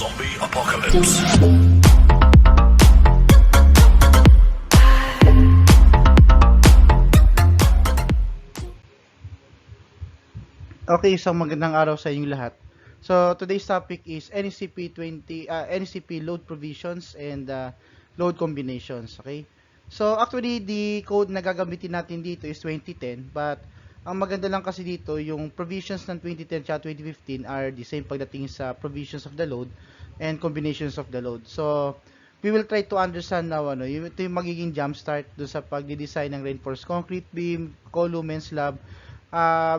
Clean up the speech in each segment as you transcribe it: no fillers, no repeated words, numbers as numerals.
Zombie Apocalypse. Okay, isang magandang araw sa inyong lahat. So, today's topic is NSCP load provisions and load combinations, okay? So, actually, the code na gagamitin natin dito is 2010, but ang maganda lang kasi dito, yung provisions ng 2010 at 2015 are the same pagdating sa provisions of the load and combinations of the load. So, we will try to understand now, ito yung magiging jumpstart dun sa pagdi-design ng reinforced concrete beam, column, and slab.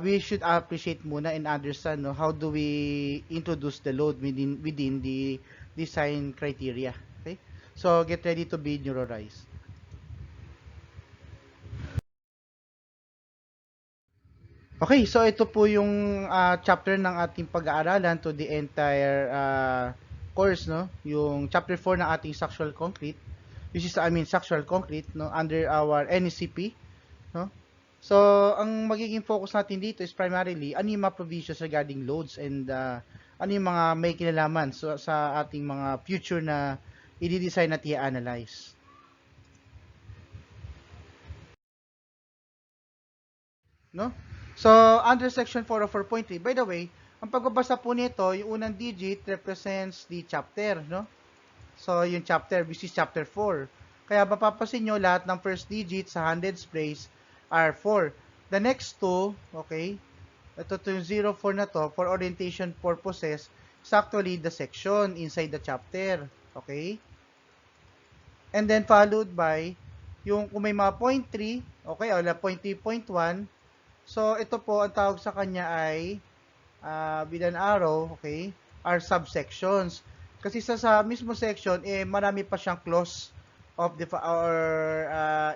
We should appreciate muna and understand how do we introduce the load within the design criteria. Okay? So get ready to be neurorized. Okay, so ito po yung chapter ng ating pag-aaralan to the entire course, no? Yung chapter 4 ng ating structural concrete, which is structural concrete, no, under our NSCP, no? So, ang magiging focus natin dito is primarily ano yung mga provisions regarding loads and ano yung mga may kinalaman sa ating mga future na i-design at i-analyze. No? So, under section 404.3, by the way, ang pagbabasa po nito, yung unang digit represents the chapter, no? So, yung chapter, which is chapter 4. Kaya mapapansin nyo, lahat ng first digit sa hundreds place are 4. The next two, okay, ito yung 04 na to, for orientation purposes, is actually the section inside the chapter. Okay? And then followed by, yung kung may mga 0.3, okay, o 0.3, 0.1, so ito po, ang tawag sa kanya ay, with an arrow, okay, are subsections. Kasi sa mismo section, marami pa siyang clause of the, or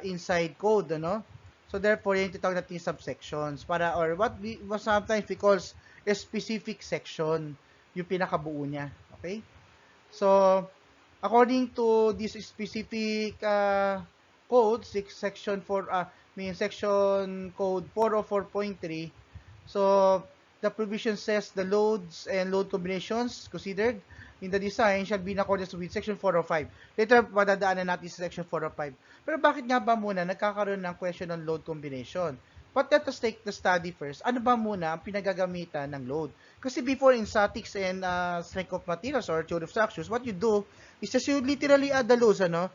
inside code, ano? So therefore, yung titawag natin subsections para or what sometimes we call a specific section, yung pinakabuo niya. Okay? So, according to this specific code, section 4, section code 404.3, so the provision says the loads and load combinations considered in the design shall be in accordance with section 405. Later, madadaanan natin sa section 405. Pero bakit nga ba muna nagkakaroon ng question on load combination? But let us take the study first. Ano ba muna ang pinagagamitan ng load? Kasi before in statics and strength of materials or theory of structures, what you do is just you literally add the loads, ano?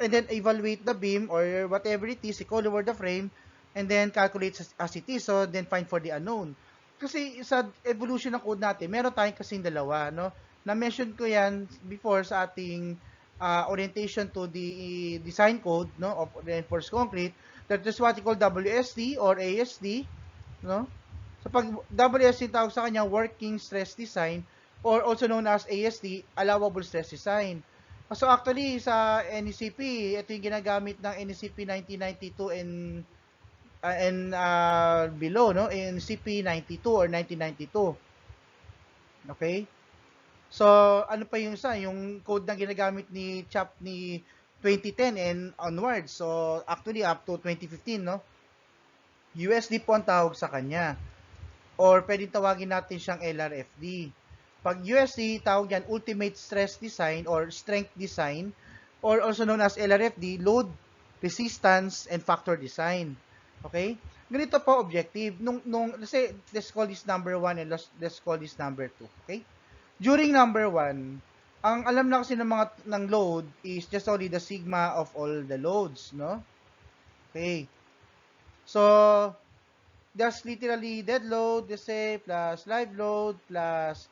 And then evaluate the beam or whatever it is, equal over the frame, and then calculate as it is, so then find for the unknown. Kasi sa evolution ng code natin, meron tayong kasing dalawa, no? Na-mention ko yan before sa ating orientation to the design code, no, of reinforced concrete. That is what we call WSD or ASD, no? So pag WSD tawag sa kanya working stress design or also known as ASD, allowable stress design. So actually sa NSCP, ito yung ginagamit ng NSCP 1992 and below, no, NSCP 92 or 1992. Okay? So, ano pa yung isa? Yung code na ginagamit ni 2010 and onwards. So, actually up to 2015, no? USD po ang tawag sa kanya. Or pwedeng tawagin natin siyang LRFD. Pag USD, tawag yan Ultimate Stress Design or Strength Design or also known as LRFD, Load, Resistance, and Factor Design. Okay? Ganito po objective. Let's call this number 1 and let's call this number 2. Okay? During number 1, ang alam na kasi ng load is just only the sigma of all the loads, no? Okay. So, that's literally dead load, let's say, plus live load, plus,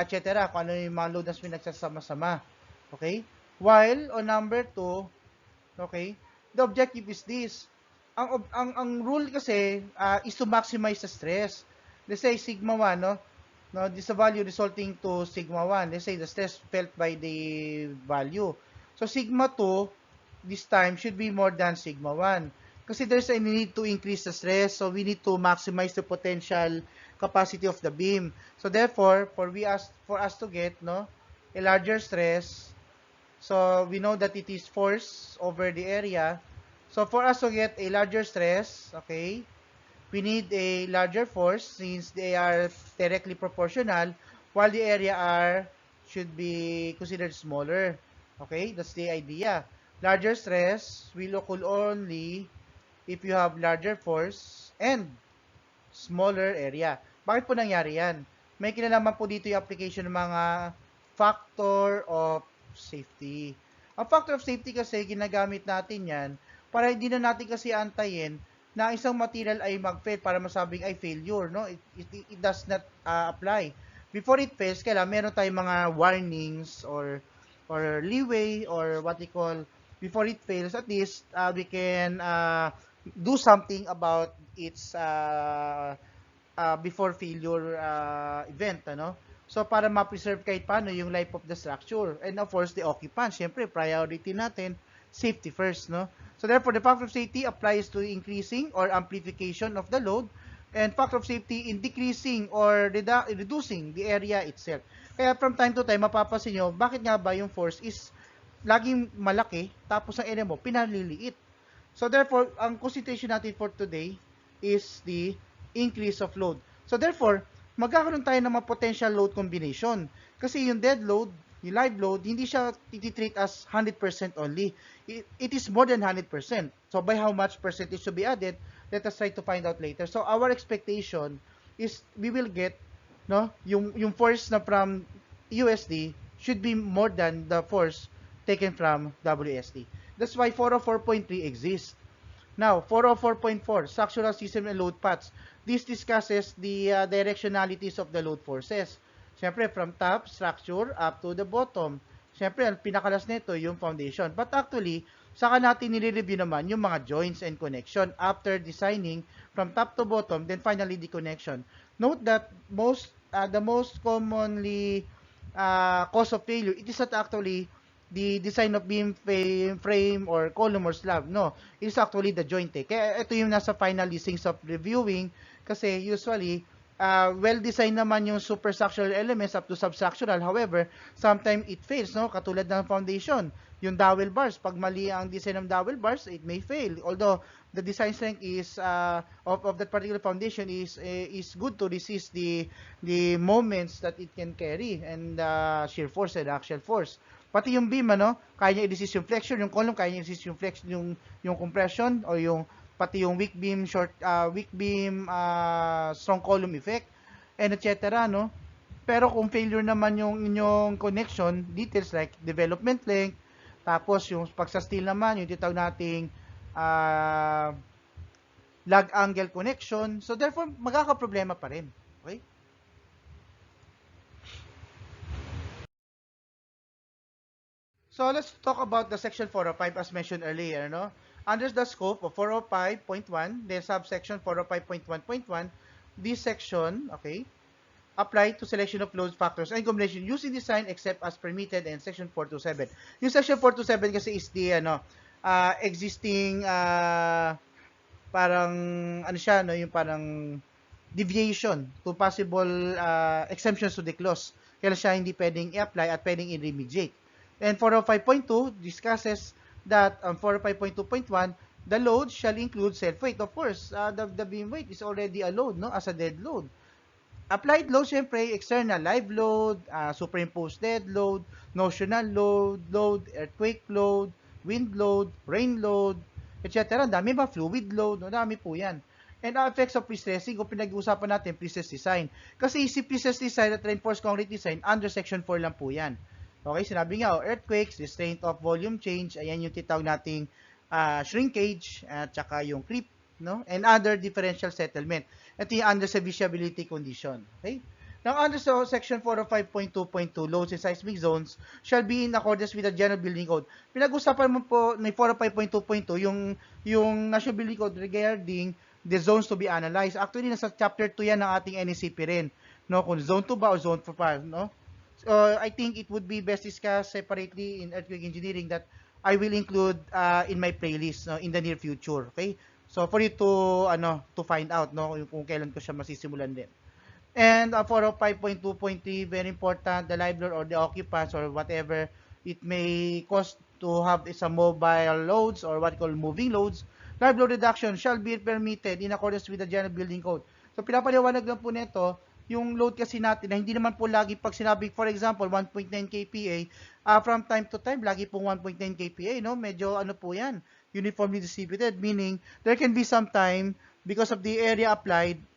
etc. Kung ano yung mga load na pinagsasama-sama. Okay? While, on number 2, okay, the objective is this. Ang rule kasi is to maximize the stress. Let's say, sigma 1, no? No, this is a value resulting to sigma 1. Let's say the stress felt by the value. So, sigma 2, this time, should be more than sigma 1. Kasi there's a need to increase the stress. So, we need to maximize the potential capacity of the beam. So, therefore, for us to get, no, a larger stress, so we know that it is force over the area. So, for us to get a larger stress, okay, we need a larger force since they are directly proportional while the area are should be considered smaller. Okay, that's the idea. Larger stress will occur only if you have larger force and smaller area. Bakit po nangyari yan? May kinalaman po dito yung application ng mga factor of safety. Ang factor of safety kasi, ginagamit natin yan para hindi na natin kasi antayin na isang material ay mag-fail para masabing ay failure, no? It does not apply. Before it fails, kailangan meron tayong mga warnings or leeway or what we call before it fails, at least we can do something about its before failure event, ano? So, para ma-preserve kahit paano yung life of the structure. And of course, the occupant. Siyempre, priority natin, safety first, no? So, therefore, the factor of safety applies to increasing or amplification of the load, and factor of safety in decreasing or reducing the area itself. Kaya from time to time, mapapansin nyo, bakit nga ba yung force is laging malaki, tapos ang area mo, pinaliliit. So, therefore, ang consideration natin for today is the increase of load. So, therefore, magkakaroon tayo ng mga potential load combination. Kasi yung dead load, yung live load, hindi siya treat as 100% only. It is more than 100%. So, by how much percentage to be added, let us try to find out later. So, our expectation is we will get, no, yung force na from USD should be more than the force taken from WSD. That's why 404.3 exists. Now, 404.4, structural system and load paths. This discusses the directionalities of the load forces. Siyempre, from top structure up to the bottom. Siyempre, ang pinakalas nito yung foundation. But actually, saka natin nire-review naman yung mga joints and connection after designing from top to bottom, then finally the connection. Note that the most commonly cause of failure, it is not actually the design of beam frame or column or slab. No, it is actually the joint. Kaya ito yung nasa final listings of reviewing kasi usually well-designed naman yung superstructural elements up to substructural. However, sometimes it fails, no? Katulad ng foundation. Yung dowel bars, pag mali ang design ng dowel bars, it may fail. Although the design strength is of that particular foundation is good to resist the moments that it can carry and shear force and axial force. Pati yung beam, ano, kaya niya i-resist yung flexion, yung column kaya niya i-resist yung flexion, yung compression o yung pati yung weak beam strong column effect and etc., no? Pero kung failure naman yung inyong connection details like development length, tapos yung pag sa steel naman yung tinatawag nating lag angle connection, so therefore magkakaproblema pa rin. Okay? So let's talk about the section 405 as mentioned earlier, no? Under the scope of 405.1, then subsection 405.1.1, this section, okay, apply to selection of load factors and combination using design except as permitted in section 427. Yung section 427 kasi is the existing parang ano siya, no, yung parang deviation to possible exemptions to the clause. Kaya siya hindi pwedeng i-apply at pwedeng i-remediate. And 405.2 discusses that on 405.2.1, the load shall include self-weight. Of course, the beam weight is already a load, no, as a dead load. Applied load, syempre, external live load, superimposed dead load, notional load, earthquake load, wind load, rain load, etc. Ang dami ba? Fluid load, no? Dami po yan. And effects of pre-stressing, kung pinag-uusapan natin, pre-stress design. Kasi si pre-stress design at reinforced concrete design, under section 4 lang po yan. Okay, sinabi nga, earthquakes, restraint of volume change, ayan yung titawag nating shrinkage, at saka yung creep, no? And other differential settlement. Ito yung under serviceability condition. Okay? Now, under section 405.2.2, loads in seismic zones shall be in accordance with the General Building Code. Pinag-usapan mo po ni 405.2.2 yung National Building Code regarding the zones to be analyzed. Actually, nasa chapter 2 yan ng ating Nscp rin. No? Kung zone 2 ba o zone 4 pa, no? I think it would be best discussed separately in earthquake engineering that I will include in my playlist, no, in the near future. Okay? So for you to find out, no, kung kailan ko siya masisimulan din. And 405.2.3, very important, the liveler or the occupants or whatever it may cost to have some mobile loads or what we call moving loads, live load reduction shall be permitted in accordance with the General Building Code. So pinapaliwanag lang po nito yung load kasi natin na hindi naman po lagi pag sinabi, for example, 1.9 kPa, from time to time, lagi pong 1.9 kPa, no? Medyo ano po yan, uniformly distributed, meaning there can be some time because of the area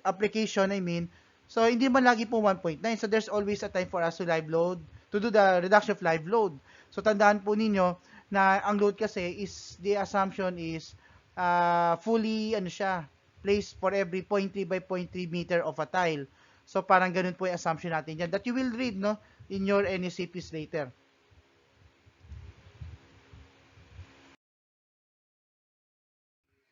application, I mean, so hindi man lagi po 1.9. So there's always a time for us to live load, to do the reduction of live load. So tandaan po ninyo na ang load kasi is, the assumption is fully, ano siya, placed for every 0.3 by 0.3 meter of a tile. So parang ganun po yung assumption natin yan that you will read, no, in your Nscps later.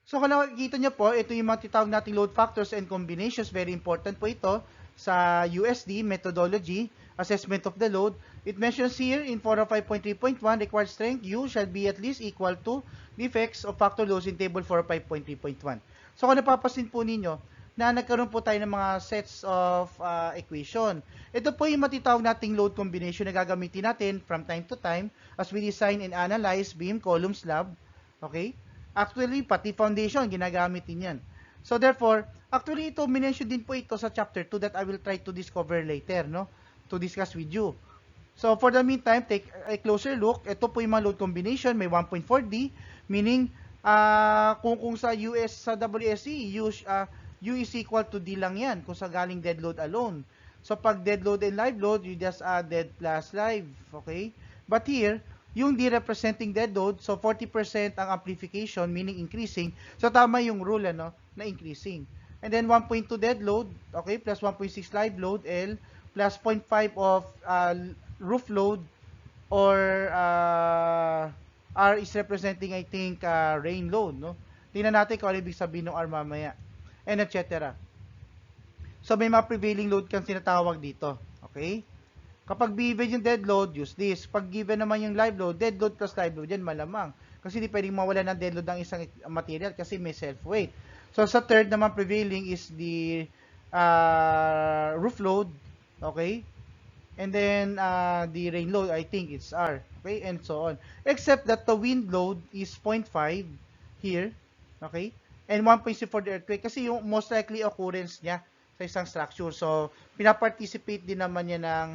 So kung nakikita nyo po, ito yung mga titawag nating load factors and combinations. Very important po ito sa USD methodology, assessment of the load. It mentions here in 405.3.1, required strength U shall be at least equal to the effects of factor loads in table 405.3.1. So kung napapasin po ninyo, na nagkaroon po tayo ng mga sets of equation. Ito po yung matitawag nating load combination na gagamitin natin from time to time as we design and analyze beam, column, slab. Okay? Actually, pati foundation, ginagamit din yan. So therefore, actually ito, minention din po ito sa chapter 2 that I will try to discover later, no? To discuss with you. So for the meantime, take a closer look. Ito po yung mga load combination, may 1.4D, meaning kung sa sa WSE, U is equal to D lang yan, kung sa galing dead load alone. So pag dead load and live load, you just add dead plus live, okay? But here, yung D representing dead load, so 40% ang amplification, meaning increasing. So tama yung rule, ano, na increasing. And then 1.2 dead load, okay, plus 1.6 live load, L, plus 0.5 of roof load, or R is representing, I think, rain load, no? Tingnan natin kung ano ibig sabihin ng R mamaya, and etc. So may mga prevailing load kang sinatawag dito, okay? Kapag given yung dead load, use this. Pag given naman yung live load, dead load plus live load, yan malamang. Kasi hindi pwedeng mawala ng dead load ng isang material kasi may self-weight. So sa third naman prevailing is the roof load, okay? And then the rain load, I think it's R, okay? And so on. Except that the wind load is 0.5 here, okay? And 1.6 for the earthquake kasi yung most likely occurrence niya sa isang structure. So, pinaparticipate din naman niya ng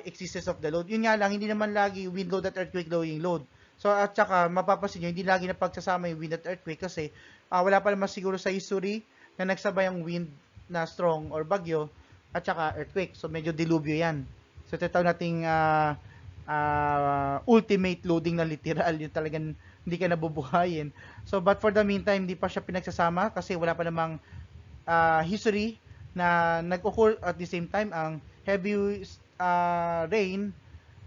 existence of the load. Yun nga lang, hindi naman lagi wind load at earthquake loading load. So, at saka, mapapasin nyo, hindi lagi na pagsasama yung wind at earthquake kasi wala pa naman siguro sa history na nagsabay ang wind na strong or bagyo at saka earthquake. So, medyo dilubyo yan. So, ito nating ultimate loading na literal. Yung talagang hindi ka nabubuhayin. So, but for the meantime, hindi pa siya pinagsasama kasi wala pa namang history na nag-occur at the same time ang heavy rain,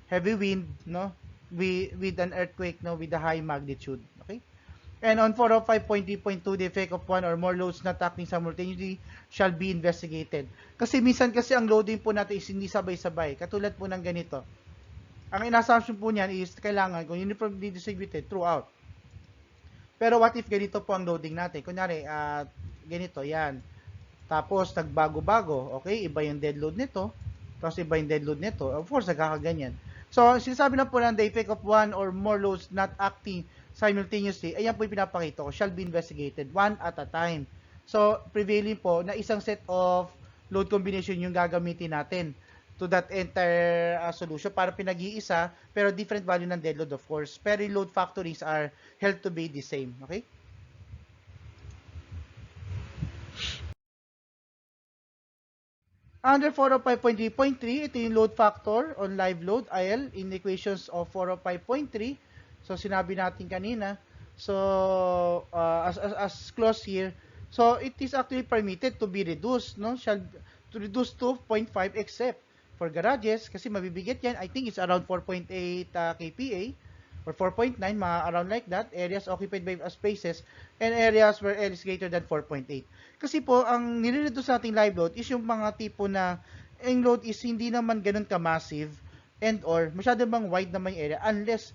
heavy wind, no, with an earthquake, no, with a high magnitude. Okay? And on 405.3.2, the effect of one or more loads not acting simultaneously shall be investigated. Kasi minsan kasi ang loading po natin is hindi sabay-sabay. Katulad po ng ganito. Ang in-assumption po niyan is kailangan kung uniformly distributed throughout. Pero what if ganito po ang loading natin? Kunyari, ganito, yan. Tapos, nagbago-bago. Okay, iba yung dead load nito. Tapos, iba yung dead load nito. Of course, nagkakaganyan. So, sinasabi lang po lang, the effect of one or more loads not acting simultaneously, ayan po yung pinapakita ko, shall be investigated one at a time. So, prevailing po na isang set of load combination yung gagamitin natin to that entire solution para pinag-iisa, pero different value ng dead load, of course. Pero yung load factories are held to be the same. Okay? Under 405.3.3, ito yung load factor on live load, IL, in equations of 405.3. So, sinabi natin kanina. So, as clause here, so it is actually permitted to be reduced, no? Shall to reduce to 0.5 except for garages, kasi mabibigat yan, I think it's around 4.8 kPa or 4.9, around like that, areas occupied by spaces and areas where L is greater than 4.8. Kasi po, ang nire-reduce nating live load is yung mga tipo na ang load is hindi naman ganun ka-massive and or masyado bang wide naman yung area unless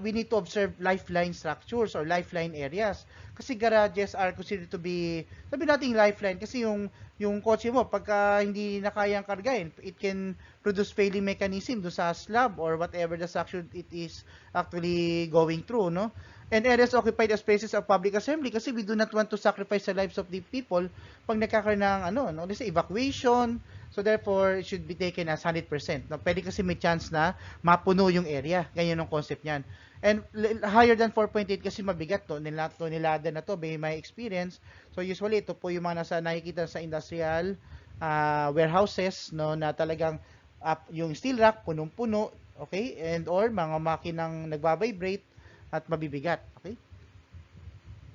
we need to observe lifeline structures or lifeline areas. Kasi garages are considered to be, sabi natin lifeline, kasi yung kotse mo, pagka hindi na kayang kargahin, it can produce failing mechanism do sa slab or whatever the structure it is actually going through, no? And areas occupied as spaces of public assembly kasi we do not want to sacrifice the lives of the people pag nagkakaroon ng, let's say, evacuation, So therefore, it should be taken as 100%. No, pwede kasi may chance na mapuno yung area. Ganyan yung concept niyan. And higher than 4.8 kasi mabigat to. Nilada na to by my experience. So usually, ito po yung mga nakikita sa industrial warehouses, no, na talagang yung steel rack, punong-puno, okay? And or mga makinang nagbabibrate at mabibigat, okay?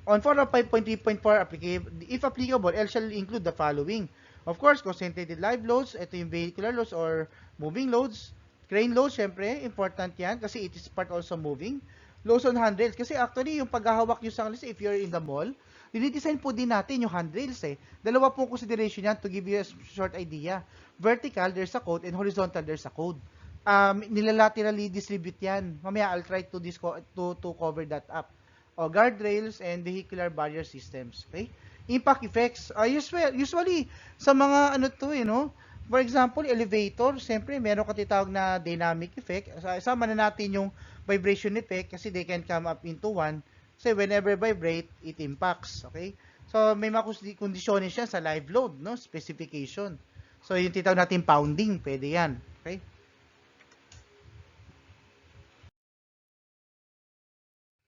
On 405.3.4, if applicable, L shall include the following. Of course, concentrated live loads, ito yung vehicular loads or moving loads. Crane loads, syempre, important yan kasi it is part also moving. Loads on handrails, kasi actually yung paghahawak nyo sa handrails, if you're in the mall, dinidesign po din natin yung handrails eh. Dalawa pong consideration yan to give you a short idea. Vertical, there's a code, and horizontal, there's a code. Nilalaterally distribute yan. Mamaya, I'll try to cover that up. O guardrails and vehicular barrier systems. Okay? Impact effects. Usually, sa mga ano to, for example, elevator, siyempre, meron katitawag na dynamic effect. Sama na natin yung vibration effect kasi they can come up into one. Kasi whenever vibrate, it impacts. Okay? So, may mga kondisyones siya sa live load, no? Specification. So, yung titawag natin pounding, pwede yan. Okay?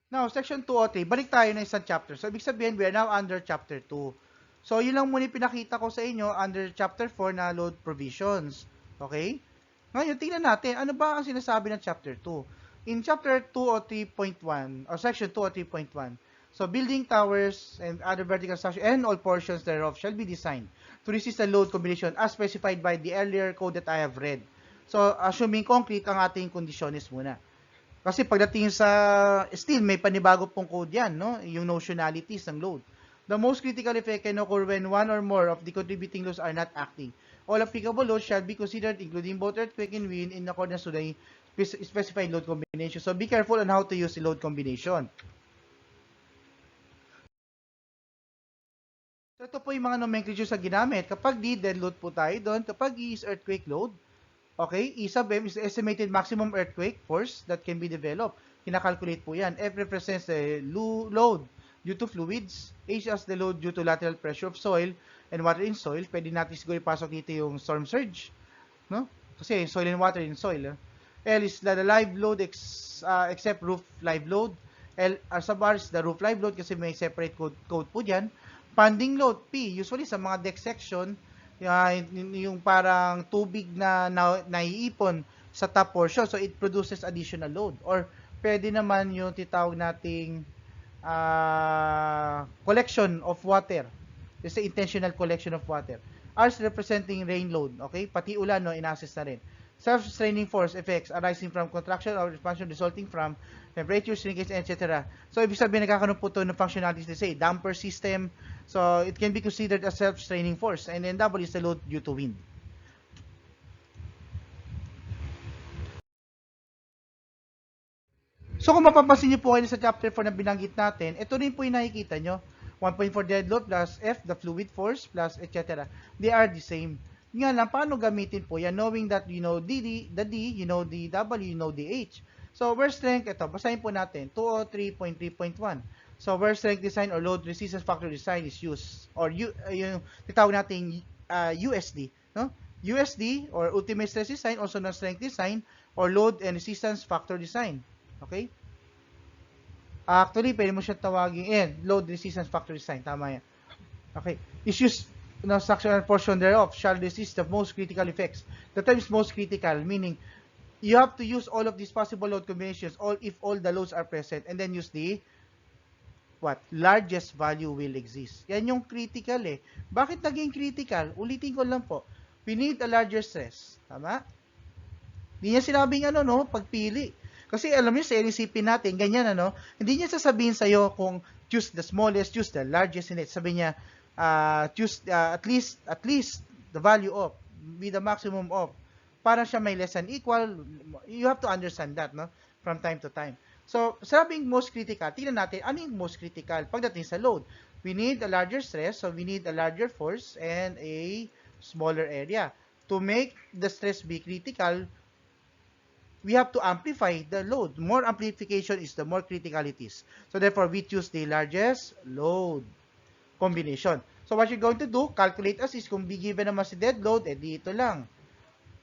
Now, section 203, balik tayo na isang chapter. So, ibig sabihin, we are now under chapter 2. So, yun lang muna pinakita ko sa inyo under chapter 4 na load provisions. Okay? Ngayon, tingnan natin, ano ba ang sinasabi ng chapter 2? In chapter 203.1, or section 203.1, so, building towers and other vertical structures and all portions thereof shall be designed to resist the load combination as specified by the earlier code that I have read. So, assuming concrete ang ating conditiones muna. Kasi pagdating sa steel, may panibago pong code yan, no? Yung notionalities ng load. The most critical effect can occur when one or more of the contributing loads are not acting. All applicable loads shall be considered, including both earthquake and wind, in accordance to the specified load combination. So be careful on how to use the load combination. So ito po yung mga nomenclature sa ginamit. Kapag D, dead load po tayo doon. Kapag E is earthquake load, okay, E sub M is the estimated maximum earthquake force that can be developed. Kinakalculate po yan. F represents the load due to fluids. H as the load due to lateral pressure of soil and water in soil. Pwede natin siguro ipasok dito yung storm surge, no? Kasi soil and water in soil. L is the live load except roof live load. L sub R is the roof live load kasi may separate code po dyan. Panding load, P, usually sa mga deck section, yung parang tubig na naiipon sa top portion, so it produces additional load. Or pwede naman yung titawag nating collection of water. It's the intentional collection of water. R is representing rain load, okay? Pati ulan, no, in-assess na rin. Self-straining force effects arising from contraction or expansion resulting from temperature, shrinkage, etc. So, ibig sabihin, nagkakaroon po ito ng functionalities, let's say, damper system. So, it can be considered as self-straining force. And then, W is the load due to wind. So, kung mapapansin niyo po kayo sa chapter 4 na binanggit natin, ito rin po yung nakikita nyo. 1.4 dead load plus F, the fluid force, plus etc. They are the same. Nga lang, paano gamitin po yan? Knowing that you know the D, you know the W, you know the H. So, where strength, ito, basahin po natin, 203.3.1. So, where strength design or load resistance factor design is used, or yung titawag natin USD, no? USD, or ultimate stress design, also known strength design, or load and resistance factor design. Okay? Actually, pwede mo siya tawagin, load resistance factor design, tama yan. Okay, is used structural portion thereof shall resist the most critical effects. The term is most critical, meaning you have to use all of these possible load combinations, if all the loads are present, and then use the largest value will exist. Yan yung critical eh. Bakit naging critical? Ulitin ko lang po. We need a larger stress. Tama? Hindi niya sinabing pagpili. Kasi alam niyo sa Nscp natin, ganyan hindi niya sasabihin sa'yo kung choose the smallest, choose the largest, hindi. Sabi niya, choose at least the value of, be the maximum of. Para siya may less than equal, you have to understand that, no? From time to time. So, sabing most critical, tingnan natin, ano yung most critical? Pagdating sa load, we need a larger stress, so we need a larger force and a smaller area. To make the stress be critical, we have to amplify the load. More amplification is the more critical it is. So, therefore, we choose the largest load combination. So what you're going to do, calculate as is. Kung be given naman si dead load, dito lang.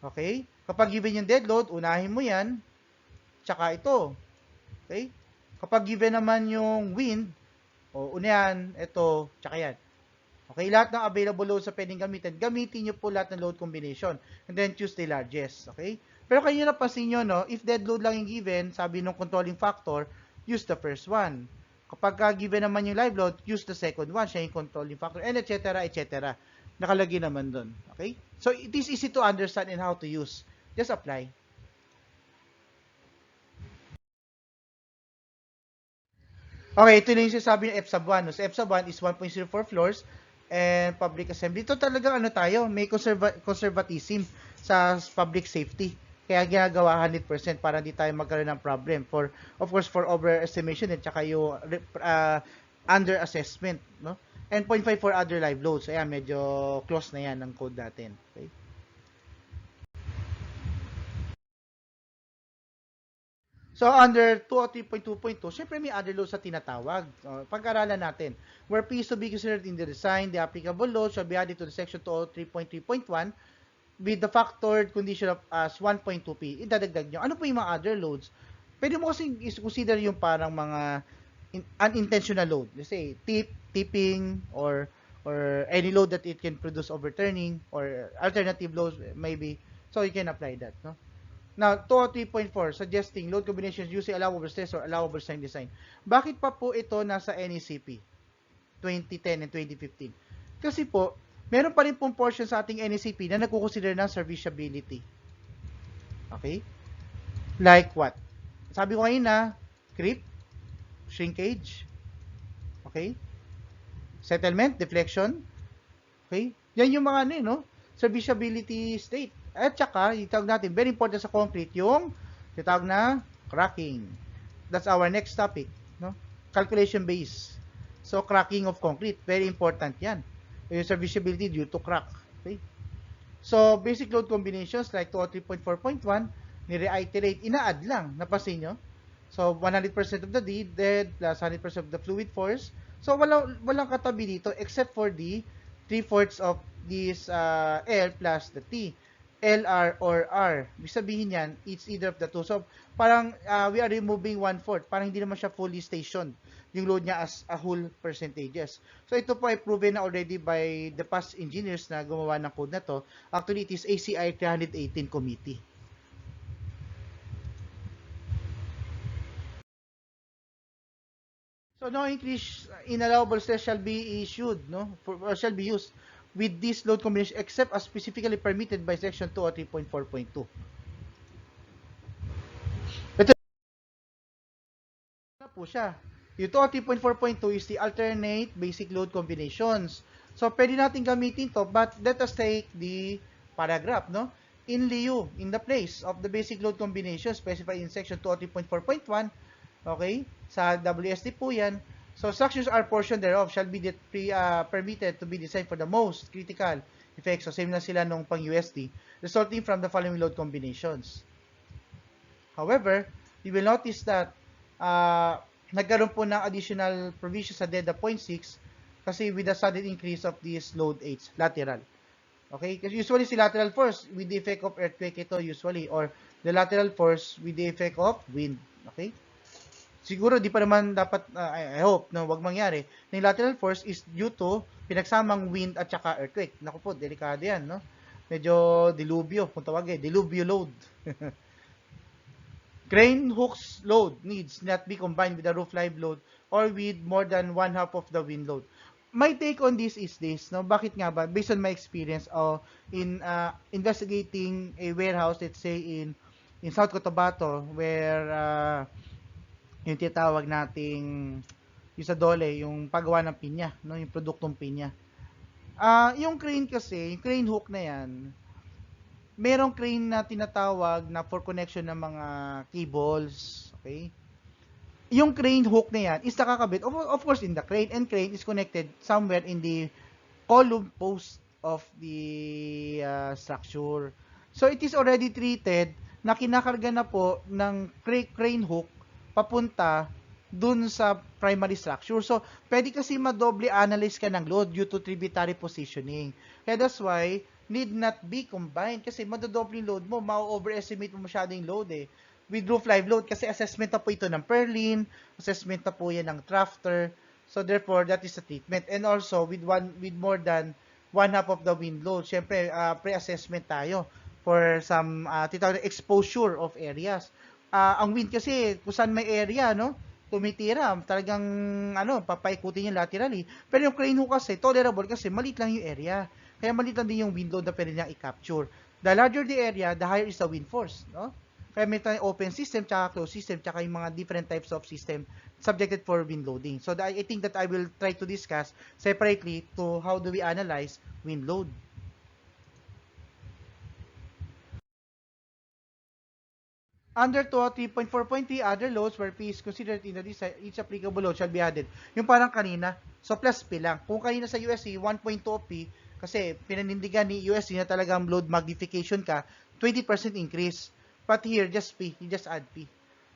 Okay? Kapag given yung dead load, unahin mo yan, tsaka ito. Okay? Kapag given naman yung wind, una yan, ito, tsaka yan. Okay, lahat ng available load sa pwedeng gamitin, gamitin nyo po lahat ng load combination. And then choose the largest. Okay? Pero kayo napansin nyo, no, if dead load lang yung given, sabi nung controlling factor, use the first one. Kapag given naman yung live load, use the second one, siya yung controlling factor, and etc. etc. Nakalagay naman doon. Okay? So, it is easy to understand and how to use. Just apply. Okay, ito na yung sinasabi ng F sub 1. So, F sub 1 is 1.04 floors and public assembly. Ito talagang ano tayo, may conservatism sa public safety. Kaya ginagawa 100% para hindi tayo magkaroon ng problem. For, of course, for overestimation at saka yung under-assessment. No? And 0.5 for other live loads. Ayan, medyo close na yan ng code natin. Okay? So, under 203.2.2, syempre may other loads sa tinatawag. Pag-aralan natin. Where P is to be considered in the design, the applicable load shall be added to the section 203.3.1 with the factored condition of as 1.2P. Idadagdag nyo. Ano po yung mga other loads? Pwede mo kasi consider yung parang mga unintentional load. Let's say, tipping, or any load that it can produce overturning, or alternative loads, maybe. So, you can apply that, no? Now, 203.4, suggesting load combinations using allowable stress or allowable strain design. Bakit pa po ito nasa Nscp 2010 and 2015? Kasi po, meron pa rin pong portion sa ating Nscp na nagkukonsider ng serviceability. Okay? Like what? Sabi ko ngayon na, creep, shrinkage, okay? Settlement, deflection, okay? Yan yung mga ano, no? Serviceability state. At saka, itawag natin, very important sa concrete, yung itawag na cracking. That's our next topic, no? Calculation base. So, cracking of concrete, very important yan. Yung serviceability due to crack. Okay? So, basic load combinations like 203.4.1, ni-reiterate, ina-add lang, napasin nyo? So, 100% of the dead plus 100% of the fluid force. So, walang katabi dito except for the 3/4 of this L plus the T. LR or R. Ibig sabihin yan, it's either of the two. So, parang we are removing 1/4. Parang hindi naman siya fully stationed. Yung load niya as a whole percentages. So, ito po ay proven na already by the past engineers na gumawa ng code na to. Actually, it is ACI 318 committee. So, no increase in allowable stress shall be issued, no? Or shall be used with this load combination except as specifically permitted by section 203.4.2. Ito na po siya. Yung 203.4.2 is the alternate basic load combinations. So, pwede natin gamitin to, but let us take the paragraph, no? In lieu, in the place of the basic load combination specified in section 203.4.1, okay? Sa WST po yan. So, structures are portion thereof shall be permitted to be designed for the most critical effects. So, same na sila nung pang USD, resulting from the following load combinations. However, you will notice that nagkaroon po ng additional provision sa DEDA 0.6 kasi with the sudden increase of this load H, lateral. Okay? Kasi usually si lateral force with the effect of earthquake ito usually, or the lateral force with the effect of wind. Okay? Siguro di pa naman dapat, I hope, no, wag mangyari. Yung lateral force is due to pinagsamang wind at saka earthquake. Naku po, delikado yan, no? Medyo dilubyo, kung tawag dilubyo load. Crane hooks load needs not be combined with the roof live load or with more than 1/2 of the wind load. My take on this is this, no? Bakit nga ba? Based on my experience in investigating a warehouse, let's say in South Cotabato, where yung tinatawag nating yung sa dole, yung paggawa ng pinya, no, yung produktong pinya. Yung crane kasi, yung crane hook na yan, merong crane na tinatawag na for connection ng mga cables, okay? Yung crane hook na yan is nakakabit, of course, in the crane, and crane is connected somewhere in the column post of the structure. So, it is already treated na kinakarga na po ng crane hook papunta dun sa primary structure. So, pwede kasi madoble analyze ka ng load due to tributary positioning. Kaya that's why, need not be combined kasi madodoble yung load mo, ma-overestimate mo masyado yung load eh. With roof live load, kasi assessment na po ito ng purlin, assessment na po yan ng drafter. So, therefore, that is the treatment. And also, with more than one half of the wind load, syempre, pre-assessment tayo for some exposure of areas. Ang wind kasi, kung saan may area, no? Tumitira, talagang papaikutin niya laterally. Pero yung crane hook kasi, tolerable kasi maliit lang yung area. Kaya maliit lang din yung wind load na pwede niyang i-capture. The larger the area, the higher is the wind force, no? Kaya may tayong open system, tsaka closed system, tsaka yung mga different types of system subjected for wind loading. So I think that I will try to discuss separately to how do we analyze wind load. Under 3.4.3, other loads where P is considered in the design, each applicable load shall be added. Yung parang kanina, so plus P lang. Kung kanina sa USC, 1.2 P, kasi pinanindigan ni USC na talagang load magnification ka, 20% increase. But here, just P, you just add P.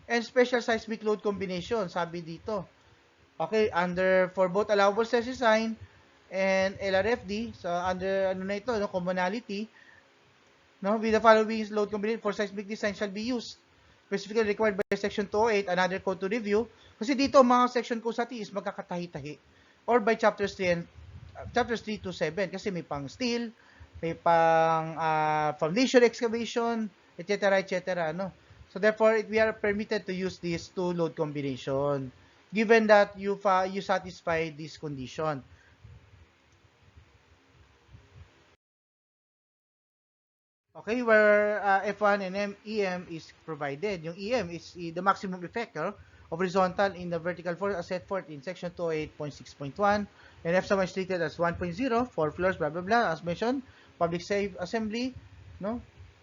And special seismic load combination, sabi dito. Okay, under, for both allowable stress design and LRFD, so under, ano na ito, no, commonality, no, with the following load combination for seismic design shall be used. Specifically required by Section 208, another code to review. Kasi dito, mga section ko sa is magkakatahi-tahi. Or by chapters 3 and chapters 3 to 7 kasi may pang steel, may pang foundation excavation, etc. etc. No? So therefore, we are permitted to use these two load combination given that you satisfy this condition. Okay, where F1 and EM is provided. Yung EM is the maximum effect of horizontal in the vertical force as set forth in section 208.6.1, and F7 is treated as 1.0, 4 floors, blah, blah, blah, as mentioned, public safe assembly, no,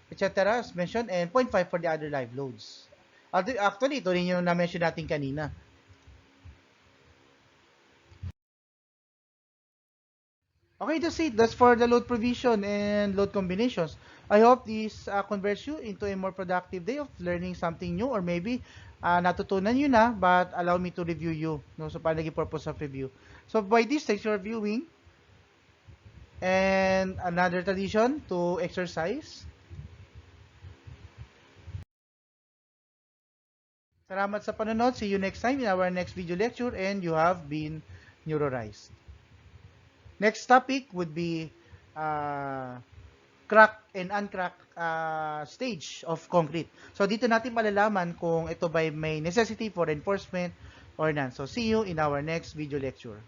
etc. as mentioned, and 0.5 for the other live loads. Actually, ito rin yung na-mention natin kanina. Okay, that's it. That's for the load provision and load combinations. I hope this converts you into a more productive day of learning something new, or maybe natutunan nyo na but allow me to review you. No? So, para naging purpose of review. So, by this, thanks for viewing. And another tradition to exercise. Salamat sa panonood. See you next time in our next video lecture, and you have been neurorized. Next topic would be crack and uncrack stage of concrete. So, dito natin malalaman kung ito ba may necessity for reinforcement or none. So, see you in our next video lecture.